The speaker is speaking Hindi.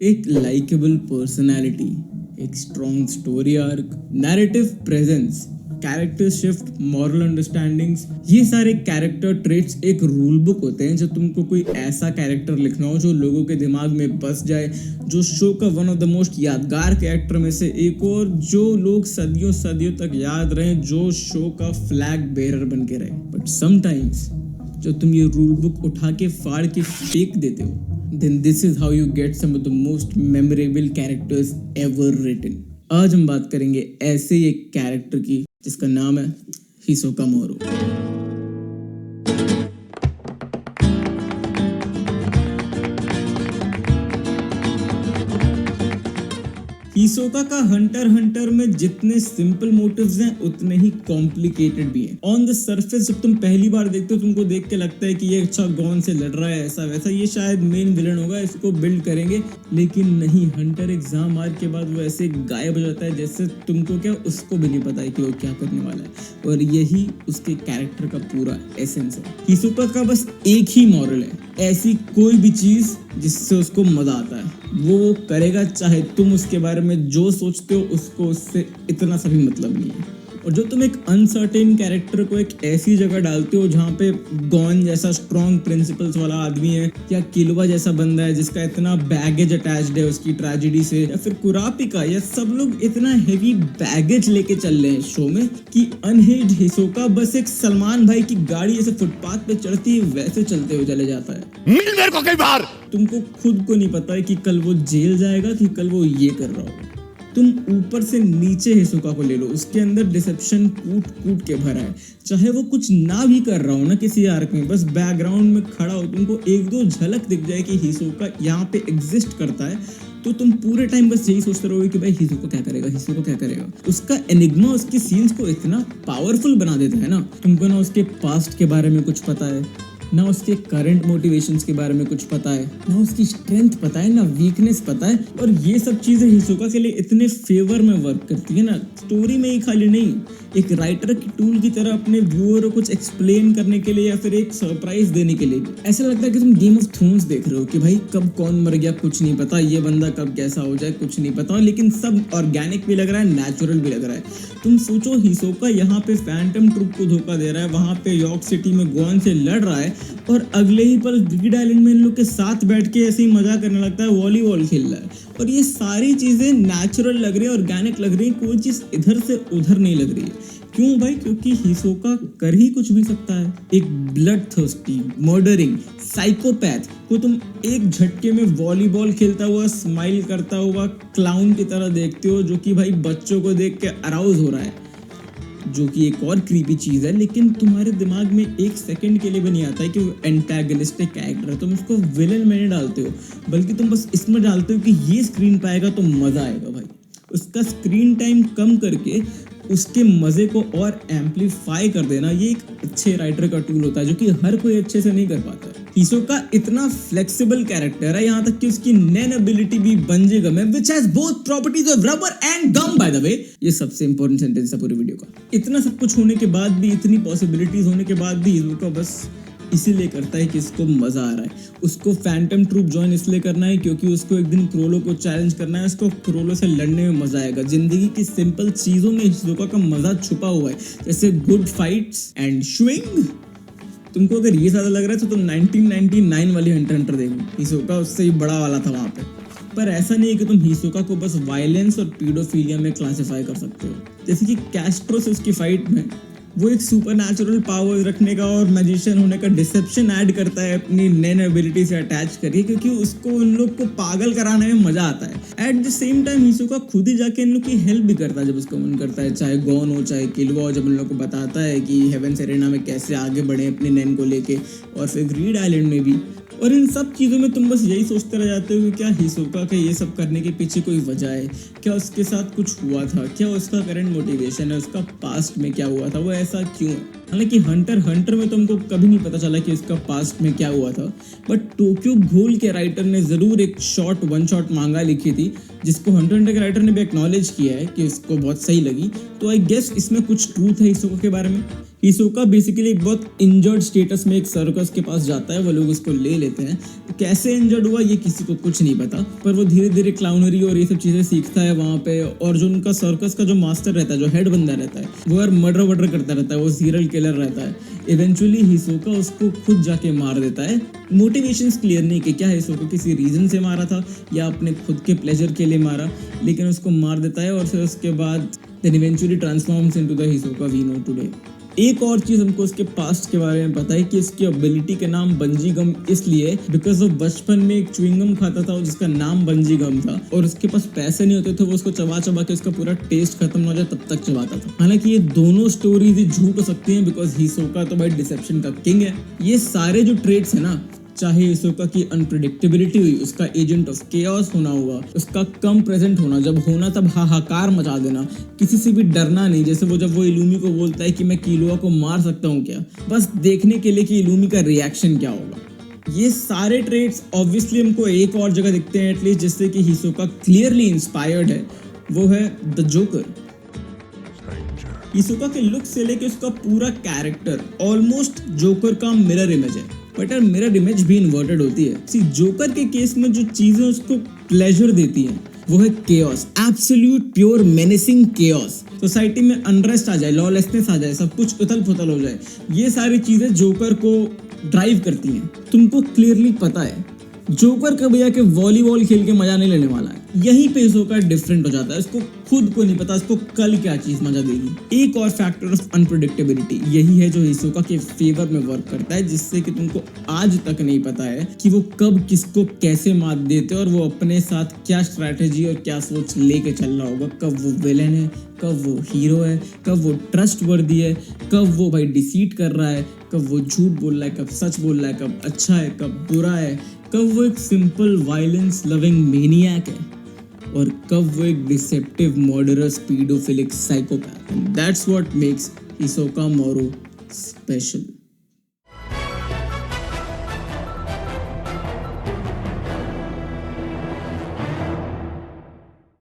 एक लाइकेबल पर्सनालिटी, एक strong story arc, narrative presence, character shift, moral understandings, ये सारे कैरेक्टर ट्रेट्स एक रूल बुक होते हैं। जब तुमको कोई ऐसा कैरेक्टर लिखना हो जो लोगों के दिमाग में बस जाए, जो शो का वन ऑफ द मोस्ट यादगार कैरेक्टर में से एक और जो लोग सदियों सदियों तक याद रहे, जो शो का फ्लैग बेरर बन के रहे। बट समटाइम्स जब तुम ये रूल बुक उठा के फाड़ के फेंक देते हो, then this is how you get some of the most memorable characters ever written. आज हम बात करेंगे ऐसे ही एक कैरेक्टर की जिसका नाम है हिसोका मोरो। हिसोका का हंटर में जितने सिंपल मोटिव्स हैं उतने ही कॉम्प्लिकेटेड भी हैं। ऑन द सरफेस जब तुम पहली बार देखते हो तुमको देख के लगता है कि ये अच्छा गॉन से लड़ रहा है, ऐसा वैसा, ये शायद मेन विलन होगा, इसको बिल्ड करेंगे। लेकिन नहीं, हंटर एग्जाम आर के बाद वो ऐसे गायब हो जाता है जैसे तुमको क्या उसको भी नहीं पता है कि वो क्या करने वाला है। और यही उसके कैरेक्टर का पूरा एसेंस है। हिसोका का बस एक ही मॉरल है, ऐसी कोई भी चीज जिससे उसको मजा आता है वो करेगा, चाहे तुम उसके बारे में जो सोचते हो उसको उससे इतना सा भी मतलब नहीं है। और जो तुम एक अनसर्टेन कैरेक्टर को एक ऐसी जगह डालते हो जहाँ पे गॉन जैसा स्ट्रॉन्ग प्रिंसिपल्स वाला आदमी है, या किलवा जैसा बंदा है जिसका इतना बैगेज अटैच्ड है उसकी ट्रेजेडी से, या फिर कुरापिका, या सब लोग इतना हेवी बैगेज लेके चल रहे हैं शो में कि अनहिज्ड हिसोका बस एक सलमान भाई की गाड़ी जैसे फुटपाथ पे चढ़ती है वैसे चलते हुए चले जाता है। मिल मेरे को कई बार। तुमको खुद को नहीं पता है कि कल वो जेल जाएगा कि कल वो ये कर रहा होगा। तुम ऊपर से नीचे हिसोका को ले लो, उसके अंदर डिसेप्शन कूट कूट के भरा है। चाहे वो कुछ ना भी कर रहा हो ना किसी आर्क में, बस बैकग्राउंड में खड़ा हो, तुमको एक दो झलक दिख जाए कि हिसोका यहाँ पे एग्जिस्ट करता है, तो तुम पूरे टाइम बस यही सोचते रहोगे कि भाई हिसोका क्या करेगा, हिसोका क्या करेगा। उसका एनिग्मा उसके सीन्स को इतना पावरफुल बना देता है ना, तुमको ना उसके पास्ट के बारे में कुछ पता है, ना उसके करंट मोटिवेशंस के बारे में कुछ पता है, ना उसकी स्ट्रेंथ पता है, ना वीकनेस पता है। और ये सब चीजें हिसोका के लिए इतने फेवर में वर्क करती है ना, स्टोरी में ही खाली नहीं, एक राइटर की टूल की तरह अपने व्यूअर को कुछ एक्सप्लेन करने के लिए या फिर एक सरप्राइज देने के लिए। ऐसा लगता है कि तुम गेम ऑफ थ्रोन्स देख रहे हो कि भाई कब कौन मर गया कुछ नहीं पता, ये बंदा कब कैसा हो जाए कुछ नहीं पता, लेकिन सब ऑर्गेनिक भी लग रहा है, नेचुरल भी लग रहा है। तुम सोचो हिसोका यहाँ पे फैंटम ट्रूप को धोखा दे रहा है, वहां पे यॉर्क सिटी में गॉन से लड़ रहा है, और अगले ही पल ग्रीड आइलैंड में इन लोग के साथ बैठ के ऐसे ही मजा करने लगता है, वॉलीबॉल खेल रहा है। और ये सारी चीजें नेचुरल लग रही है, ऑर्गेनिक लग रही है, कोई चीज इधर से उधर नहीं लग रही है। क्यों भाई? क्योंकि हिसोका कर ही कुछ भी सकता है। एक ब्लड थर्स्टी, मर्डरिंग साइकोपैथ को तुम एक झटके में वॉलीबॉल खेलता हुआ, स्माइल करता हुआ क्लाउन की तरह देखते हो, जो कि भाई बच्चों को देख के अराउज हो रहा है, जो कि एक और क्रीपी चीज है। लेकिन तुम्हारे दिमाग में एक सेकंड के लिए भी नहीं आता है कि वो एंटागनिस्टिक कैरेक्टर है, तुम उसको विलन में नहीं डालते हो, बल्कि तुम बस इसमें डालते हो कि ये स्क्रीन पे आएगा तो मजा आएगा। भाई उसका स्क्रीन टाइम कम करके उसके मजे को और एम्पलीफाई कर देना, ये एक अच्छे राइटर का टूल होता है जो कि हर कोई अच्छे से नहीं कर पाता है। हिसोका इतना फ्लेक्सिबल कैरेक्टर है, यहाँ तक कि उसकी नैन एबिलिटी भी बंजी गम है, which has both properties of rubber and gum by the way। ये सबसे इंपॉर्टेंट सेंटेंस है पूरी वीडियो का। इतना सब कुछ होने के बाद भी, इतनी पॉसिबिलिटीज होने के बाद भी हिसोका बस इसीलिए करता है कि इसको मजा आ रहा है। उसको फैंटम ट्रूप ज्वाइन इसलिए करना है क्योंकि उसको एक दिन क्रोलो को चैलेंज करना है, उसको क्रोलो से लड़ने में मजा आएगा। जिंदगी की सिंपल चीजों में हिसोका का मजा छुपा हुआ है, जैसे गुड फाइट्स एंड स्विंग। तुमको अगर ये ज्यादा लग रहा है तो तुम 1999 वाली हंटर देखो, हिसोका उससे ही बड़ा वाला था वहां पे। पर ऐसा नहीं है कि तुम हिसोका को बस वायलेंस और पीडोफिलिया में क्लासिफाई कर सकते हो। जैसे कि कैस्ट्रो से उसकी फाइट में वो एक सुपर नेचुरल पावर्स रखने का और मैजिशियन होने का डिसेप्शन ऐड करता है अपनी नैन एबिलिटी से अटैच करके, क्योंकि उसको उन लोग को पागल कराने में मजा आता है। एट द सेम टाइम हिसोका खुद ही जाके इन लोग की हेल्प भी करता है जब उसको मन करता है, चाहे गॉन हो चाहे किलवा हो, जब उन लोग को बताता है कि हेवन सेरेना में कैसे आगे बढ़े अपनी नैन को लेके, और फिर ग्रीड आइलैंड में भी। और इन सब चीज़ों में तुम बस यही सोचते रह जाते हो कि क्या हिसोका के ये सब करने के पीछे कोई वजह है, क्या उसके साथ कुछ हुआ था, क्या उसका करंट मोटिवेशन है, उसका पास्ट में क्या हुआ था, वो ऐसा क्यों है। हालांकि हंटर में तुमको कभी नहीं पता चला कि उसका पास्ट में क्या हुआ था, बट टोक्यो घोल के राइटर ने जरूर एक वन शॉट मांगा लिखी थी जिसको हंटर के राइटर ने भी एक्नॉलेज किया है कि उसको बहुत सही लगी। तो आई गेस इसमें कुछ ट्रूथ है हिसोका के बारे में। हिसोका बेसिकली एक बहुत इंजर्ड स्टेटस में एक सर्कस के पास जाता है, वो लोग उसको ले लेते हैं। कैसे इंजर्ड हुआ ये किसी को कुछ नहीं पता, पर वो धीरे धीरे क्लाउनरी और ये सब चीजें सीखता है वहाँ पे। और जो उनका सर्कस का जो मास्टर रहता है, जो हेड बंदा रहता है, वो यार मर्डर वर्डर करता रहता है, वो सीरियल किलर रहता है। इवेंचुअली हिसोका उसको खुद जाके मार देता है। मोटिवेशंस क्लियर नहीं कि क्या हिसोका किसी रीजन से मारा था या अपने खुद के प्लेजर के लिए मारा, लेकिन उसको मार देता है। और फिर उसके बाद then eventually transforms into the Hisoka we know today. एक और चीज हमको उसके पास्ट के बारे में पता है कि इसकी एबिलिटी का नाम बंजी गम इसलिए बिकॉज वो बचपन में एक च्युइंगम खाता था जिसका नाम बंजी गम था, और उसके पास पैसे नहीं होते थे, वो उसको चबा चबा के उसका पूरा टेस्ट खत्म हो जाए तब तक चबाता था। हालांकि ये दोनों स्टोरीज ही झूठ हो सकती हैं बिकॉज हिसोका तो भाई डिसेप्शन का किंग है। ये सारे जो ट्रेड्स है ना, चाहे हिसोका की अनप्रेडिक्टेबिलिटी हुई, उसका एजेंट ऑफ केओस होना हुआ, उसका कम प्रेजेंट होना, जब होना तब हाहाकार मचा देना, किसी से भी डरना नहीं, जैसे वो जब वो इलूमी को बोलता है कि मैं किलोआ को मार सकता हूँ क्या, बस देखने के लिए कि इलूमी का रिएक्शन क्या होगा। ये सारे ट्रेड्स ऑब्वियसली हमको एक और जगह दिखते हैं एटलीस्ट, जिससे कि हिसोका क्लियरली इंस्पायर्ड है, वो है द जोकर। हिसोका के लुक से लेके उसका पूरा कैरेक्टर ऑलमोस्ट जोकर का मिरर इमेज है, बट यार मिरर इमेज भी इन्वर्टेड होती है। सी जोकर के केस में जो चीजें उसको प्लेजर देती हैं वो है chaos, absolute pure menacing chaos. Society में अनरेस्ट आ जाए, लॉलेसनेस आ जाए, सब कुछ उथल पुथल हो जाए, ये सारी चीजें जोकर को ड्राइव करती हैं। तुमको क्लियरली पता है जोकर का भैया के वॉलीबॉल खेल के मजा नहीं लेने वाला है। यहीं पे हिसोका डिफरेंट हो जाता है, उसको खुद को नहीं पता उसको कल क्या चीज मजा देगी। एक और फैक्टर ऑफ अनप्रेडिक्टेबिलिटी यही है जो हिसोका के फेवर में वर्क करता है, जिससे कि तुमको आज तक नहीं पता है कि वो कब किसको कैसे मात देते और वो अपने साथ क्या स्ट्रैटेजी और क्या सोच लेके चल रहा होगा, कब वो विलेन है, कब वो हीरो है, कब वो ट्रस्ट वर्दी है, कब वो भाई डिसीट कर रहा है, कब वो झूठ बोल रहा है, कब सच बोल रहा है, कब अच्छा है, कब बुरा है, कब वो एक सिंपल वायलेंस लविंग मेनियक है, और कब वो एक deceptive murderous paedophilic psychopath. That's what makes Hisoka Morow special.